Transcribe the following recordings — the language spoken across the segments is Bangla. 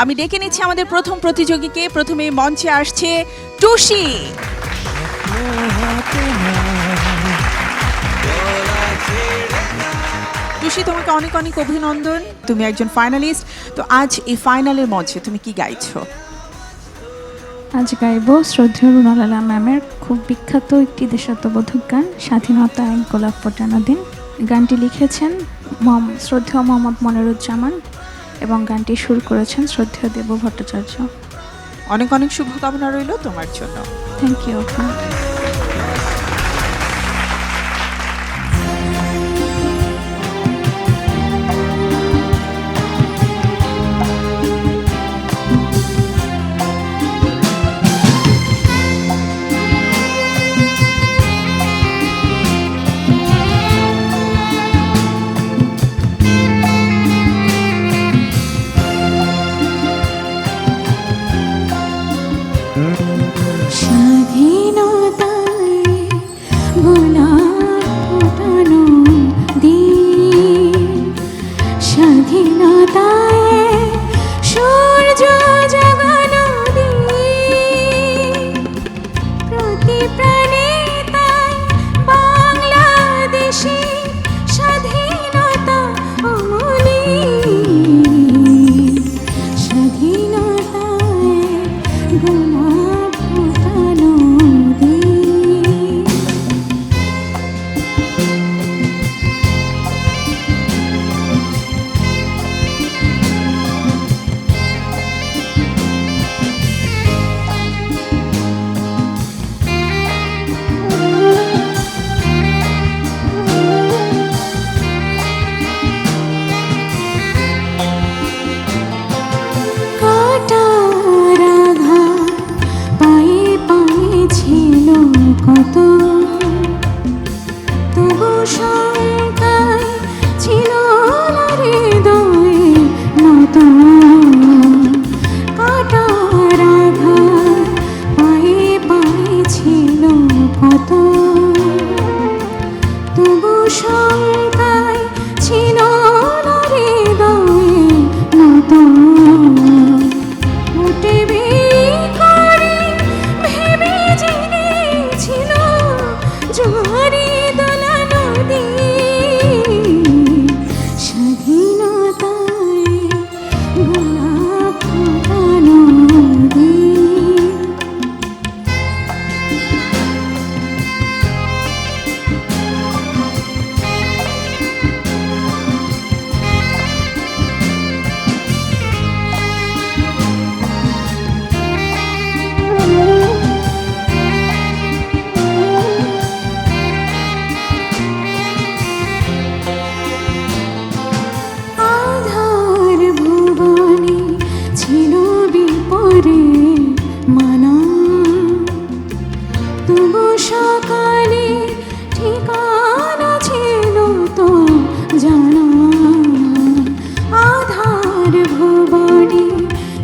আমি ডেকে নিচ্ছি আমাদের প্রথম প্রতিযোগীকে। প্রথমে মঞ্চে আসছে টুসি। টুসি, তোমাকে অনেক অনেক অভিনন্দন, তুমি একজন ফাইনালিস্ট। তো আজ এই ফাইনালের মঞ্চে তুমি কি গাইছো? আজ গাইব শ্রদ্ধেয় রুনালালা ম্যামের খুব বিখ্যাত একটি দেশাত্মবোধক গান, স্বাধীনতা এক গোলাপ ফোটানো দিন। গানটি লিখেছেন শ্রদ্ধেয় মোহাম্মদ মনিরুজ্জামান এবং গানটি সুর করেছেন শ্রদ্ধেয় দেব ভট্টাচার্য। অনেক অনেক শুভকামনা রইল তোমার জন্য। Thank you. স্বাধীনতায় গোলাপ ফোটানো দিন, স্বাধীনতায় সূর্য জাগানো দিন, প্রতি প্রাণে তাই বাংলাদেশে স্বাধীনতা অমলিন, স্বাধীনতায় গোলাপ ফোটানো দিন। কাটার আঘাত পায়ে পায়ে ছিল কত, তবু শঙ্কায় ছিল না হৃদয়ে নত। কাটার আঘাত পায়ে পায়ে ছিল কত, তবু শঙ্কায় ছিল না হৃদয়ে নত। উঠবে করে ভেবে জেনেছিল জোয়ারি দোলা নদী, স্বাধীনতায় গোলাপ ফোটানো দিন। আধার ভুবনে ছিল বিপরে মানা, তবু সকালে ঠিকানা ছিল তো জানা। আধার ভুবনে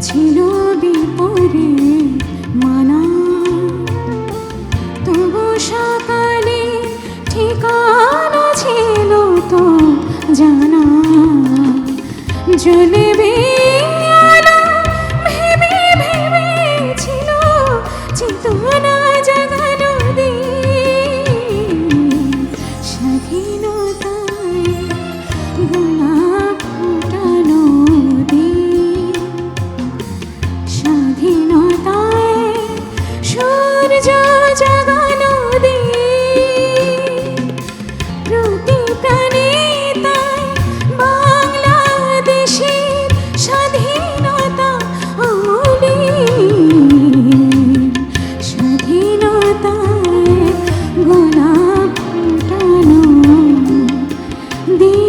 ছিল বিপরে মানা, তবু সকালে ঠিকানা ছিল তো জানা। জ্বলবে আলো ভেবে ভেবেছিল চেতনা জাগানো দিন, স্বাধীনতায় গোলাপ ফোটানো দিন, স্বাধীনতায় সূর্য জাগানো দিন, প্রতি প্রাণে তাই বাংলাদেশের স্বাধীনতা অমলিন, স্বাধীনতায় গোলাপ ফোটানো দিন।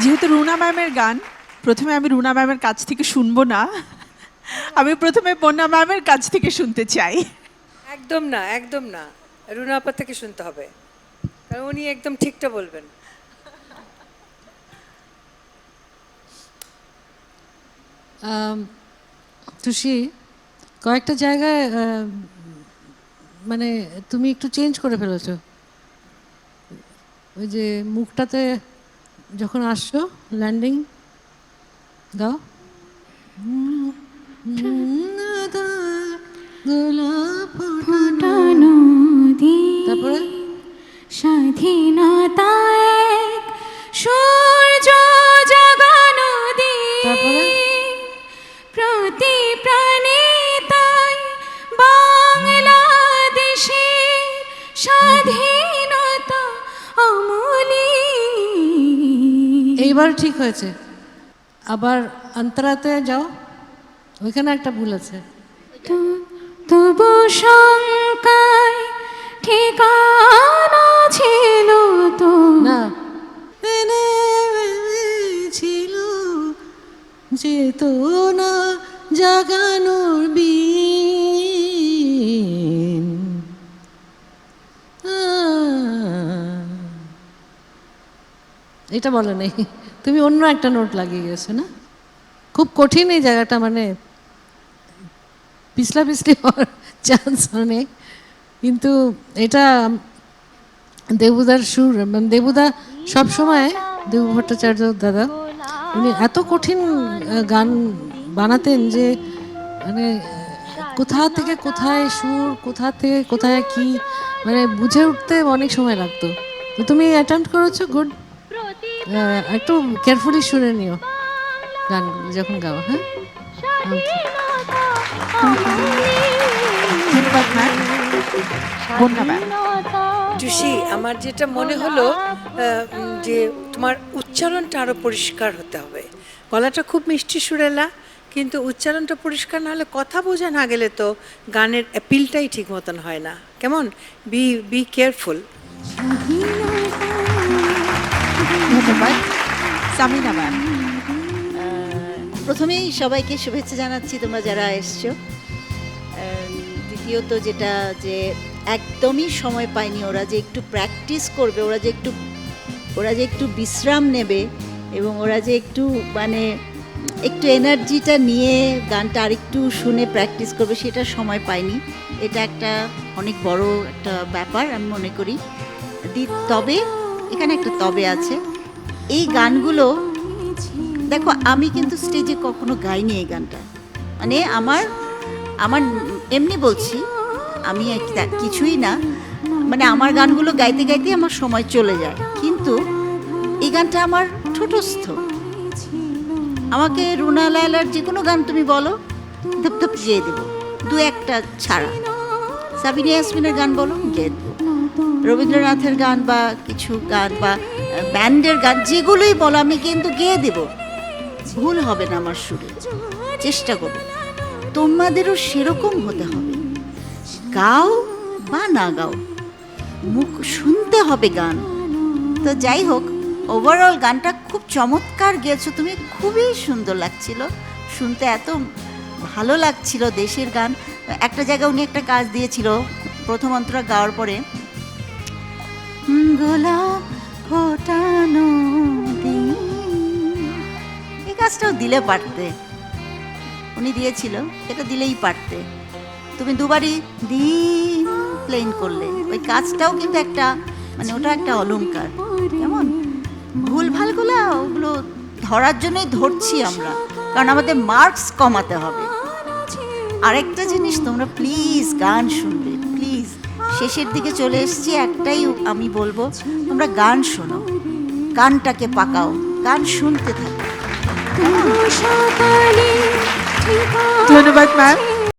যেহেতু রুনা ম্যামের গান, প্রথমে আমি রুনা ম্যামের কাছ থেকে শুনবো না, আমি প্রথমে বন্যা ম্যামের কাছ থেকে শুনতে চাই। একদম না, একদম না, রুনা আপা থেকে শুনতে হবে, কারণ উনি একদম ঠিকটা বলবেন। তুষি, কয়েকটা জায়গায় মানে তুমি একটু চেঞ্জ করে ফেলেছো। ওই যে মুখটাতে যখন আসছো ল্যান্ডিং গাও। গোলাপ ফোটানো দিন, তারপরে স্বাধীনতা এক সূর্য জাগানো দিন, তারপরে প্রতি প্রাণে তাই বাংলাদেশের স্বাধীনতা অমূল্য। এইবার ঠিক হয়েছে। আবার অন্তরাতে যাও, ওইখানে একটা ভুল আছে। তবু শঙ্কায় ঠিকানা ছিল তো না, ছিল চেতনা জাগানোর বিন। এটা বলে নেই, তুমি অন্য একটা নোট লাগিয়ে গেছো না। খুব কঠিন এই জায়গাটা, মানে পিছলা পিছলি হওয়ার চান্স অনেক, কিন্তু এটা দেবুদার সুর, মানে দেবুদা সবসময়, দেবু ভট্টাচার্য দাদা, উনি এত কঠিন গান বানাতেন যে মানে কোথা থেকে কোথায় সুর, কোথা থেকে কোথায় কি, মানে বুঝে উঠতে অনেক সময় লাগতো। তো তুমি অ্যাটেম্প্ট করেছো, গুড। একটু কেয়ারফুলি শুনে নিও গানগুলো যখন গাও। হ্যাঁ, ধন্যবাদ ম্যাম। বন্যা ম্যাম, টুসি, আমার যেটা মনে হলো যে তোমার উচ্চারণটা আরো পরিষ্কার হতে হবে। গলাটা খুব মিষ্টি সুরেলা, কিন্তু উচ্চারণটা পরিষ্কার না হলে, কথা বোঝা না গেলে তো গানের অ্যাপিলটাই ঠিক মতন হয় না। কেমন? Be careful. ধন্যবাদ। সামিনা ম্যাম, প্রথমেই সবাইকে শুভেচ্ছা জানাচ্ছি তোমরা যারা এসছো। দ্বিতীয়ত যেটা, যে একদমই সময় পায়নি ওরা, যে একটু প্র্যাকটিস করবে, ওরা যে একটু বিশ্রাম নেবে, এবং ওরা যে একটু মানে একটু এনার্জিটা নিয়ে গানটা আরেকটু শুনে প্র্যাকটিস করবে, সেটা সময় পায়নি। এটা একটা অনেক বড় একটা ব্যাপার আমি মনে করি। তবে এখানে একটা তবে আছে, এই গানগুলো দেখো, আমি কিন্তু স্টেজে কখনো গাইনি এই গানটা, মানে আমার এমনি বলছি, আমি কিছুই না, মানে আমার গানগুলো গাইতে গাইতে আমার সময় চলে যায়। কিন্তু এই গানটা আমার ঠোঁটস্থ। আমাকে রুনা লায়লার যে কোনো গান তুমি বলো, ধপ ধপ গেয়ে দেবো, দু একটা ছাড়া। সাবিনা ইয়াসমিনের গান বলো, গেয়ে দেবো। রবীন্দ্রনাথের গান বা কিছু গান বা ব্যান্ডের গান, যেগুলোই বলো আমি কিন্তু গেয়ে দেবো, ভুল হবে না আমার সুরে। চেষ্টা করো, তোমাদেরও সেরকম হতে হবে। গাও বা না গাও, মুখ শুনতে হবে গান। তো যাই হোক, ওভারঅল গানটা খুব চমৎকার গেয়েছো তুমি, খুবই সুন্দর লাগছিল শুনতে, এত ভালো লাগছিল। দেশের গান। একটা জায়গায় উনি একটা কাজ দিয়েছিল প্রথম অন্তরা গাওয়ার পরে, গোলাপ ফোটানো দিন, এই কাজটাও দিলে পারতে, উনি দিয়েছিল, এটা দিলেই পারতে। তুমি দুবারই দিন প্লেন করলে, ওই কাজটাও কিন্তু একটা, মানে ওটা একটা অলংকার। কেমন ভুলভালগুলো ওগুলো ধরার জন্যই ধরছি আমরা, কারণ আমাদের মার্কস কমাতে হবে। আরেকটা জিনিস, তোমরা প্লিজ গান শুনবে, প্লিজ। শেষের দিকে চলে এসেছি, একটাই আমি বলবো, তোমরা গান শোনো, গানটাকে পাকাও, গান শুনতে থাকো। ধন্যবাদ ম্যাম।